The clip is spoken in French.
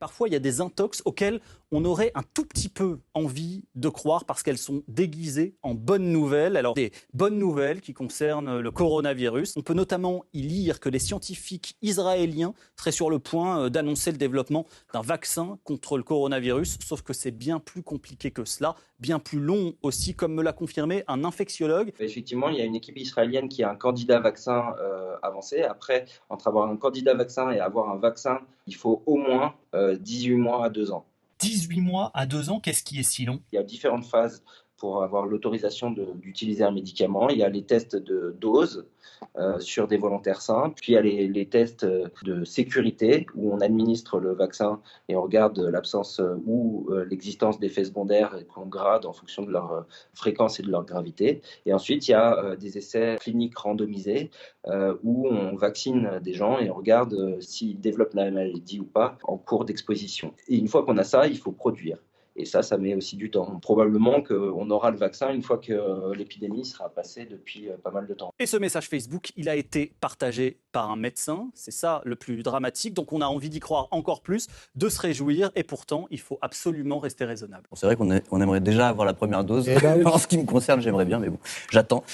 Parfois, il y a des intox auxquelles on aurait un tout petit peu envie de croire parce qu'elles sont déguisées en bonnes nouvelles. Alors, des bonnes nouvelles qui concernent le coronavirus. On peut notamment y lire que les scientifiques israéliens seraient sur le point d'annoncer le développement d'un vaccin contre le coronavirus. Sauf que c'est bien plus compliqué que cela, bien plus long aussi, comme me l'a confirmé un infectiologue. Effectivement, il y a une équipe israélienne qui a un candidat vaccin avancé. Après, entre avoir un candidat vaccin et avoir un vaccin, il faut au moins 18 mois à 2 ans. 18 mois à 2 ans, qu'est-ce qui est si long? Il y a différentes phases pour avoir l'autorisation d'utiliser un médicament. Il y a les tests de dose sur des volontaires sains, puis il y a les tests de sécurité où on administre le vaccin et on regarde l'absence ou l'existence d'effets secondaires et qu'on grade en fonction de leur fréquence et de leur gravité. Et ensuite, il y a des essais cliniques randomisés où on vaccine des gens et on regarde s'ils développent la maladie ou pas en cours d'exposition. Et une fois qu'on a ça, il faut produire. Et ça met aussi du temps. Probablement qu'on aura le vaccin une fois que l'épidémie sera passée depuis pas mal de temps. Et ce message Facebook, il a été partagé par un médecin. C'est ça le plus dramatique. Donc on a envie d'y croire encore plus, de se réjouir. Et pourtant, il faut absolument rester raisonnable. Bon, c'est vrai qu'on aimerait déjà avoir la première dose. En ce qui me concerne, j'aimerais bien, mais bon, j'attends.